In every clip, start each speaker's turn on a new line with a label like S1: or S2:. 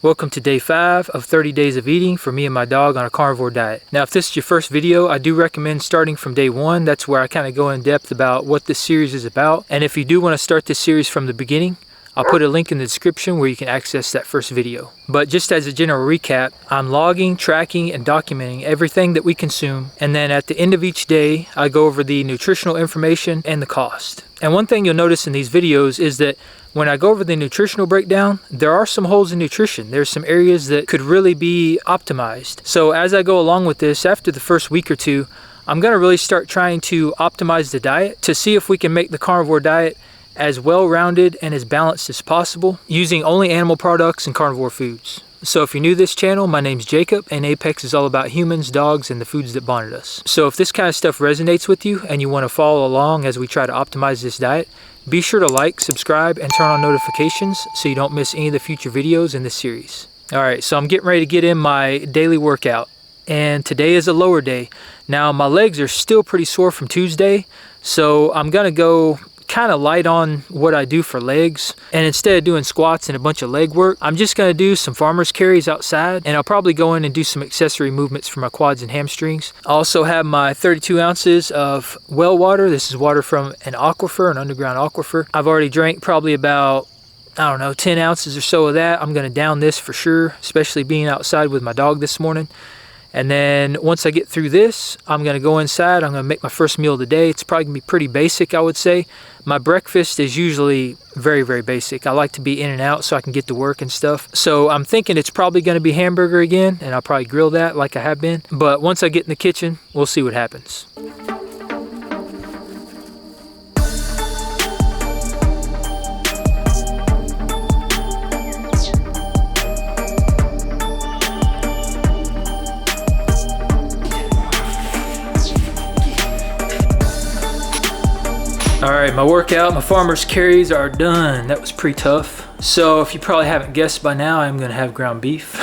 S1: Welcome to day 5 of 30 days of eating for me and my dog on a carnivore diet. Now, if this is your first video, I do recommend starting from day 1. That's where I kind of go in depth about what this series is about. And if you do want to start this series from the beginning, I'll put a link in the description where you can access that first video. But just as a general recap, I'm logging, tracking, and documenting everything that we consume. And then at the end of each day, I go over the nutritional information and the cost. And one thing you'll notice in these videos is that when I go over the nutritional breakdown, there are some holes in nutrition. There's some areas that could really be optimized. So as I go along with this, after the first week or two, I'm going to really start trying to optimize the diet to see if we can make the carnivore diet as well-rounded and as balanced as possible using only animal products and carnivore foods. So if you're new to this channel, my name's Jacob, and Apex is all about humans, dogs, and the foods that bonded us. So if this kind of stuff resonates with you and you want to follow along as we try to optimize this diet, be sure to like, subscribe, and turn on notifications so you don't miss any of the future videos in this series. Alright, so I'm getting ready to get in my daily workout, and today is a lower day. Now my legs are still pretty sore from Tuesday, so I'm going to go kind of light on what I do for legs, and instead of doing squats and a bunch of leg work, I'm just going to do some farmer's carries outside, and I'll probably go in and do some accessory movements for my quads and hamstrings. I also have my 32 ounces of well water. This is water from an aquifer, an underground aquifer. I've already drank probably about, I don't know, 10 ounces or so of that. I'm going to down this for sure, especially being outside with my dog this morning. And then once I get through this, I'm going to go inside. I'm going to make my first meal of the day. It's probably going to be pretty basic, I would say. My breakfast is usually very, very basic. I like to be in and out so I can get to work and stuff. So I'm thinking it's probably going to be hamburger again, and I'll probably grill that like I have been. But once I get in the kitchen, we'll see what happens. Alright, my workout, my farmer's carries are done. That was pretty tough. So if you probably haven't guessed by now, I'm going to have ground beef.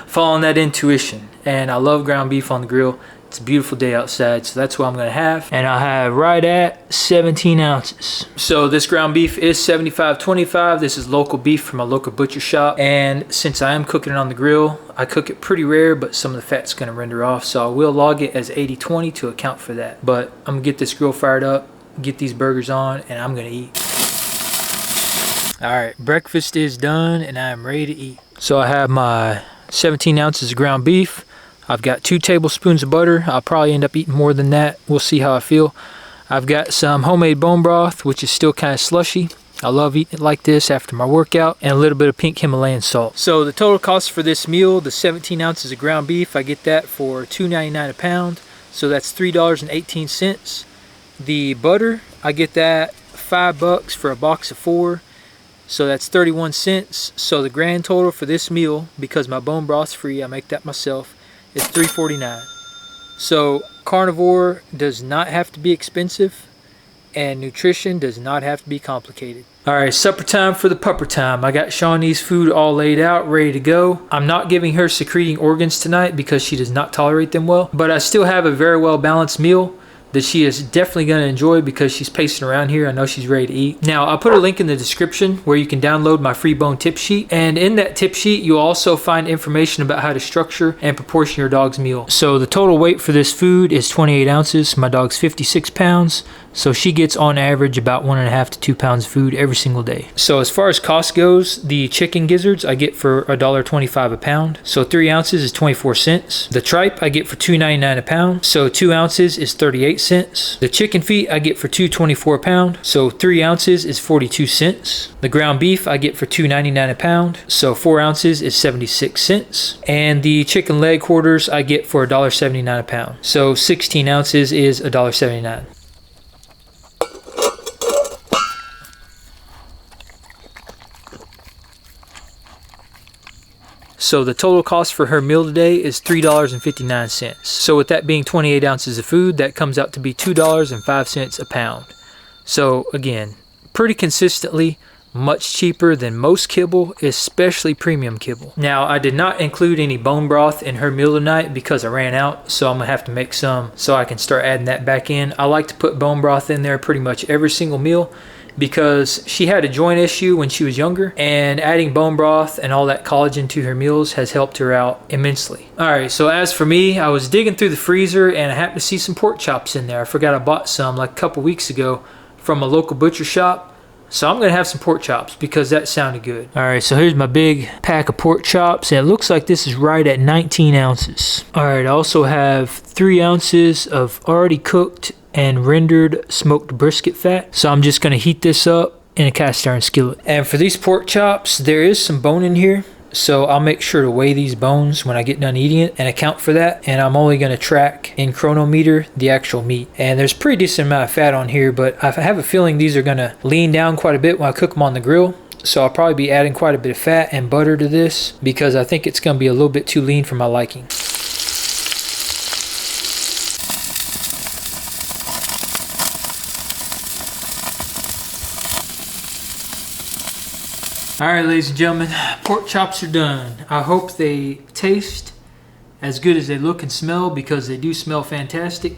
S1: Following that intuition. And I love ground beef on the grill. It's a beautiful day outside, so that's what I'm going to have. And I have right at 17 ounces. So this ground beef is 75/25. This is local beef from a local butcher shop. And since I am cooking it on the grill, I cook it pretty rare, but some of the fat's going to render off. So I will log it as 80/20 to account for that. But I'm going to get this grill fired up, get these burgers on, and I'm gonna eat. Alright, breakfast is done and I'm ready to eat. So I have my 17 ounces of ground beef. I've got 2 tablespoons of butter. I'll probably end up eating more than that. We'll see how I feel. I've got some homemade bone broth, which is still kind of slushy. I love eating it like this after my workout, and a little bit of pink Himalayan salt. So the total cost for this meal, the 17 ounces of ground beef, I get that for $2.99 a pound. So that's $3.18. The butter, I get that $5 for a box of 4, so that's 31 cents. So the grand total for this meal, because my bone broth's free, I make that myself, is $3.49. So carnivore does not have to be expensive, and nutrition does not have to be complicated. Alright, supper time for the pupper time. I got Shawnee's food all laid out, ready to go. I'm not giving her secreting organs tonight because she does not tolerate them well, but I still have a very well balanced meal that she is definitely going to enjoy because she's pacing around here. I know she's ready to eat. Now, I'll put a link in the description where you can download my free bone tip sheet. And in that tip sheet, you'll also find information about how to structure and proportion your dog's meal. So the total weight for this food is 28 ounces. My dog's 56 pounds. So she gets on average about 1.5 to 2 pounds of food every single day. So as far as cost goes, the chicken gizzards I get for $1.25 a pound. So 3 ounces is 24 cents. The tripe I get for $2.99 a pound. So 2 ounces is 38 cents. The chicken feet I get for $2.24 a pound. So 3 ounces is 42 cents. The ground beef I get for $2.99 a pound. So 4 ounces is 76 cents. And the chicken leg quarters I get for $1.79 a pound. So 16 ounces is $1.79. So the total cost for her meal today is $3.59. So with that being 28 ounces of food, that comes out to be $2.05 a pound. So again, pretty consistently much cheaper than most kibble, especially premium kibble. Now, I did not include any bone broth in her meal tonight because I ran out, so I'm gonna have to make some so I can start adding that back in. I like to put bone broth in there pretty much every single meal, because she had a joint issue when she was younger, and adding bone broth and all that collagen to her meals has helped her out immensely. All right, so as for me, I was digging through the freezer and I happened to see some pork chops in there. I forgot I bought some like a couple weeks ago from a local butcher shop. So I'm gonna have some pork chops because that sounded good. All right, so here's my big pack of pork chops, and it looks like this is right at 19 ounces. All right, I also have 3 ounces of already cooked and rendered smoked brisket fat. So I'm just gonna heat this up in a cast iron skillet. And for these pork chops, there is some bone in here. So I'll make sure to weigh these bones when I get done eating it and account for that. And I'm only going to track in chronometer the actual meat. And there's a pretty decent amount of fat on here, but I have a feeling these are going to lean down quite a bit when I cook them on the grill. So I'll probably be adding quite a bit of fat and butter to this because I think it's going to be a little bit too lean for my liking. All right, ladies and gentlemen, pork chops are done. I hope they taste as good as they look and smell, because they do smell fantastic.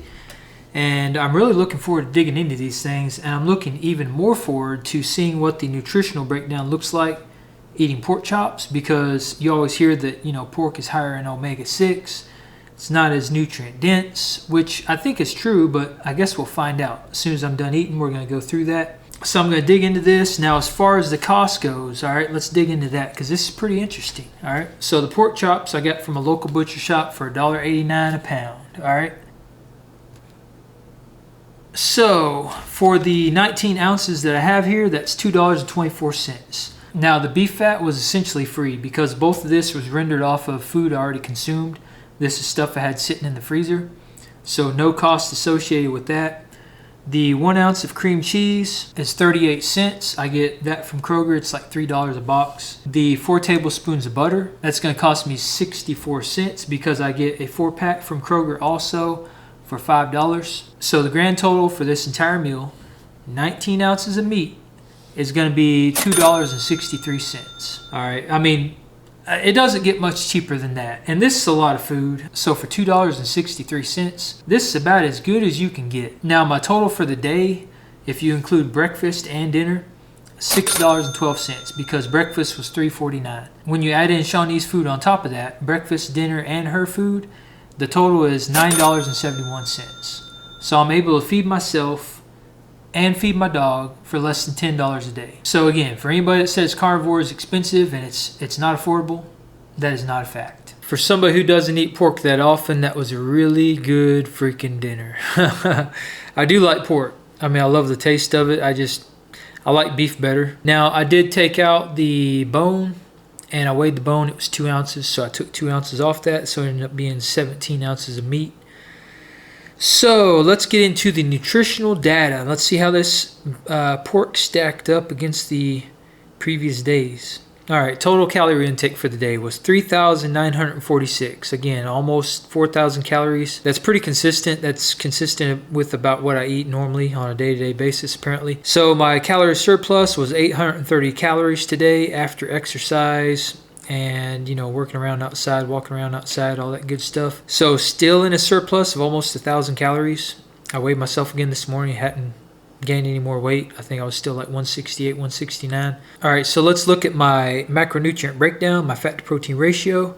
S1: And I'm really looking forward to digging into these things, and I'm looking even more forward to seeing what the nutritional breakdown looks like eating pork chops, because you always hear that, you know, pork is higher in omega-6. It's not as nutrient dense, which I think is true, but I guess we'll find out. As soon as I'm done eating, we're going to go through that. So I'm going to dig into this. Now, as far as the cost goes, all right, let's dig into that because this is pretty interesting. All right, so the pork chops I got from a local butcher shop for $1.89 a pound. All right. So for the 19 ounces that I have here, that's $2.24. Now, the beef fat was essentially free because both of this was rendered off of food I already consumed. This is stuff I had sitting in the freezer, so no cost associated with that. The 1 ounce of cream cheese is 38 cents. I get that from Kroger. It's like $3 a box. The 4 tablespoons of butter, that's going to cost me 64 cents because I get a 4-pack from Kroger also for $5. So the grand total for this entire meal, 19 ounces of meat, is going to be $2.63. All right, I mean, it doesn't get much cheaper than that. And this is a lot of food. So for $2.63, this is about as good as you can get. Now, my total for the day, if you include breakfast and dinner, $6.12 because breakfast was $3.49. When you add in Shawnee's food on top of that, breakfast, dinner, and her food, the total is $9.71. So I'm able to feed myself and feed my dog for less than $10 a day. So again, for anybody that says carnivore is expensive and it's not affordable, that is not a fact. For somebody who doesn't eat pork that often, that was a really good freaking dinner. I do like pork. I mean, I love the taste of it. I like beef better. Now, I did take out the bone and I weighed the bone. It was 2 ounces, so I took 2 ounces off that, so it ended up being 17 ounces of meat. So let's get into the nutritional data. Let's see how this pork stacked up against the previous days. All right, total calorie intake for the day was 3,946. Again, almost 4,000 calories. That's pretty consistent. That's consistent with about what I eat normally on a day-to-day basis, apparently. So my calorie surplus was 830 calories today after exercise and, you know, working around outside, walking around outside, all that good stuff. So still in a surplus of almost 1,000 calories. I weighed myself again this morning, hadn't gained any more weight. I think I was still like 168, 169. All right, so let's look at my macronutrient breakdown, my fat to protein ratio.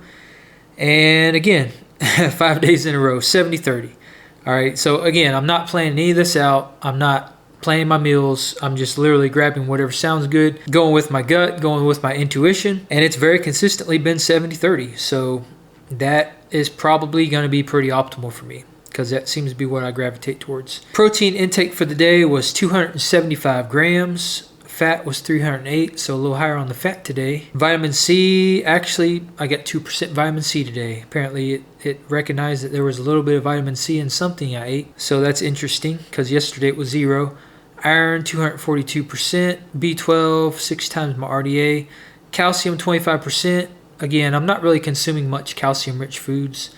S1: And again, 5 days in a row, 70-30. All right, so again, I'm not planning any of this out. I'm not planning my meals. I'm just literally grabbing whatever sounds good, going with my gut, going with my intuition, and it's very consistently been 70-30. So that is probably going to be pretty optimal for me because that seems to be what I gravitate towards. Protein intake for the day was 275 grams. Fat was 308, so a little higher on the fat today. Vitamin C, actually, I got 2% vitamin C today. Apparently, it recognized that there was a little bit of vitamin C in something I ate, so that's interesting because yesterday it was 0. Iron, 242%. B12, 6 times my RDA. Calcium, 25%. Again, I'm not really consuming much calcium-rich foods.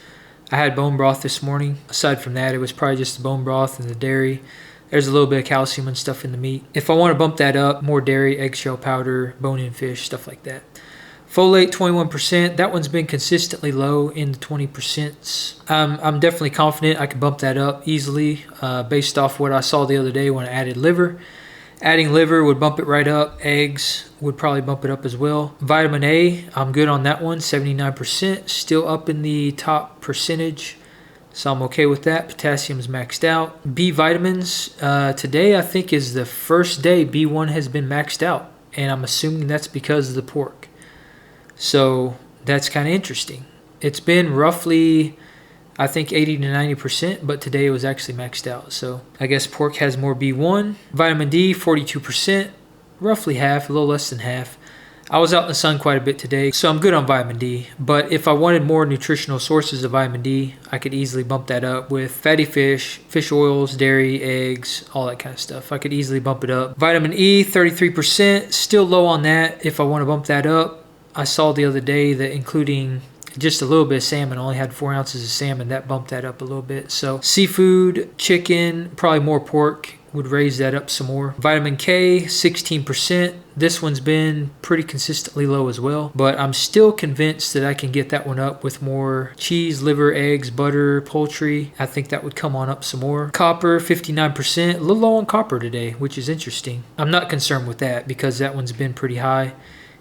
S1: I had bone broth this morning. Aside from that, it was probably just the bone broth and the dairy. There's a little bit of calcium and stuff in the meat. If I want to bump that up, more dairy, eggshell powder, bone-in fish, stuff like that. Folate, 21%. That one's been consistently low in the 20%. I'm definitely confident I can bump that up easily based off what I saw the other day when I added liver. Adding liver would bump it right up. Eggs would probably bump it up as well. Vitamin A, I'm good on that one, 79%. Still up in the top percentage, so I'm okay with that. Potassium's maxed out. B vitamins, today I think is the first day B1 has been maxed out, and I'm assuming that's because of the pork. So that's kind of interesting. It's been roughly, I think, 80 to 90%, but today it was actually maxed out. So I guess pork has more B1. Vitamin D, 42%, roughly half, a little less than half. I was out in the sun quite a bit today, so I'm good on vitamin D. But if I wanted more nutritional sources of vitamin D, I could easily bump that up with fatty fish, fish oils, dairy, eggs, all that kind of stuff. I could easily bump it up. Vitamin E, 33%, still low on that if I want to bump that up. I saw the other day that including just a little bit of salmon, only had 4 ounces of salmon, that bumped that up a little bit. So seafood, chicken, probably more pork would raise that up some more. Vitamin K, 16%. This one's been pretty consistently low as well, but I'm still convinced that I can get that one up with more cheese, liver, eggs, butter, poultry. I think that would come on up some more. Copper, 59%. A little low on copper today, which is interesting. I'm not concerned with that because that one's been pretty high,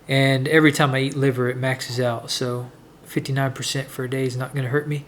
S1: and every time I eat liver, it maxes out. So 59% for a day is not going to hurt me.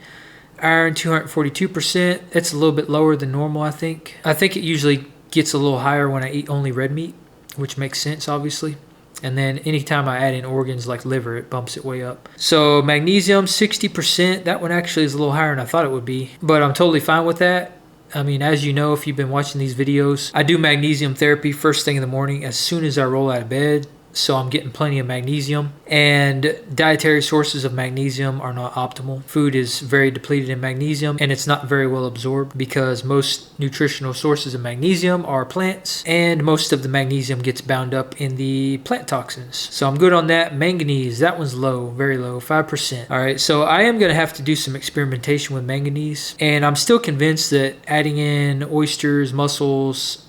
S1: Iron, 242%. It's a little bit lower than normal, I think. I think it usually gets a little higher when I eat only red meat, which makes sense, obviously. And then anytime I add in organs like liver, it bumps it way up. So magnesium, 60%. That one actually is a little higher than I thought it would be, but I'm totally fine with that. I mean, as you know, if you've been watching these videos, I do magnesium therapy first thing in the morning as soon as I roll out of bed. So I'm getting plenty of magnesium, and dietary sources of magnesium are not optimal. Food is very depleted in magnesium, and it's not very well absorbed because most nutritional sources of magnesium are plants, and most of the magnesium gets bound up in the plant toxins. So I'm good on that. Manganese, that one's low, very low, 5%. All right, so I am going to have to do some experimentation with manganese, and I'm still convinced that adding in oysters, mussels,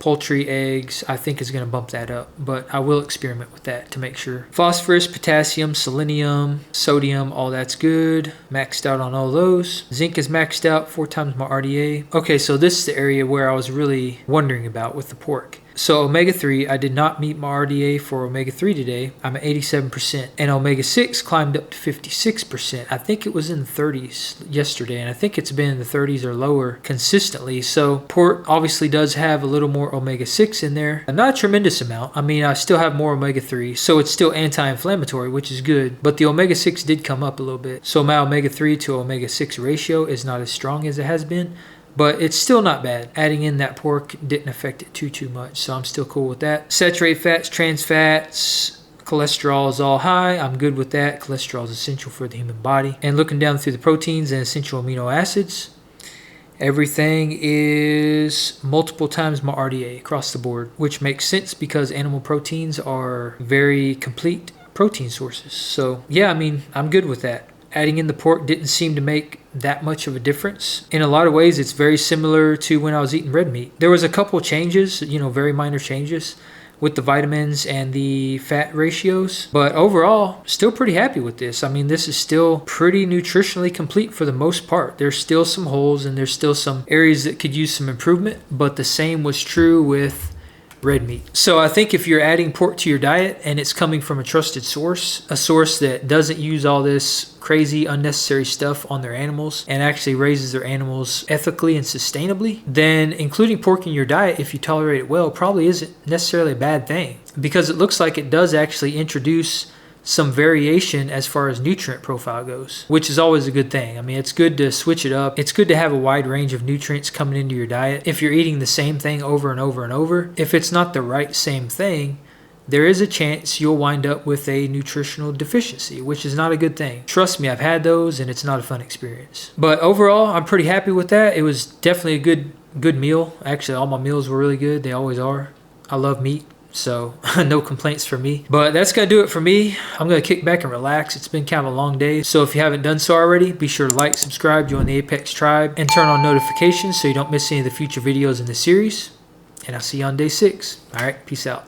S1: poultry, eggs, I think is going to bump that up, but I will experiment with that to make sure. Phosphorus, potassium, selenium, sodium, all that's good. Maxed out on all those. Zinc is maxed out, 4 times my RDA. Okay, so this is the area where I was really wondering about with the pork. So omega-3, I did not meet my RDA for omega-3 today. I'm at 87%. And omega-6 climbed up to 56%. I think it was in the 30s yesterday, and I think it's been in the 30s or lower consistently. So pork obviously does have a little more omega-6 in there. Not a tremendous amount. I mean, I still have more omega-3, so it's still anti-inflammatory, which is good. But the omega-6 did come up a little bit. So my omega-3 to omega-6 ratio is not as strong as it has been, but it's still not bad. Adding in that pork didn't affect it too much, so I'm still cool with that. Saturated fats, trans fats, cholesterol is all high. I'm good with that. Cholesterol is essential for the human body. And looking down through the proteins and essential amino acids, everything is multiple times my RDA across the board, which makes sense because animal proteins are very complete protein sources. So yeah, I mean, I'm good with that. Adding in the pork didn't seem to make that much of a difference. In a lot of ways, it's very similar to when I was eating red meat. There was a couple changes, very minor changes with the vitamins and the fat ratios, but overall, still pretty happy with this. I mean, this is still pretty nutritionally complete for the most part. There's still some holes and there's still some areas that could use some improvement, but the same was true with red meat. So I think if you're adding pork to your diet and it's coming from a trusted source, a source that doesn't use all this crazy unnecessary stuff on their animals and actually raises their animals ethically and sustainably, then including pork in your diet, if you tolerate it well, probably isn't necessarily a bad thing, because it looks like it does actually introduce some variation as far as nutrient profile goes, which is always a good thing. I mean, it's good to switch it up. It's good to have a wide range of nutrients coming into your diet. If you're eating the same thing over and over and over, if it's not the right same thing, there is a chance you'll wind up with a nutritional deficiency, which is not a good thing. Trust me, I've had those and it's not a fun experience. But overall, I'm pretty happy with that. It was definitely a good meal. Actually, all my meals were really good. They always are. I love meat, so no complaints for me. But that's gonna do it for me. I'm gonna kick back and relax. It's been kind of a long day, so if you haven't done so already, be sure to like, subscribe, join the Apex tribe, and turn on notifications so you don't miss any of the future videos in the series. And I'll see you on day 6. All right, peace out.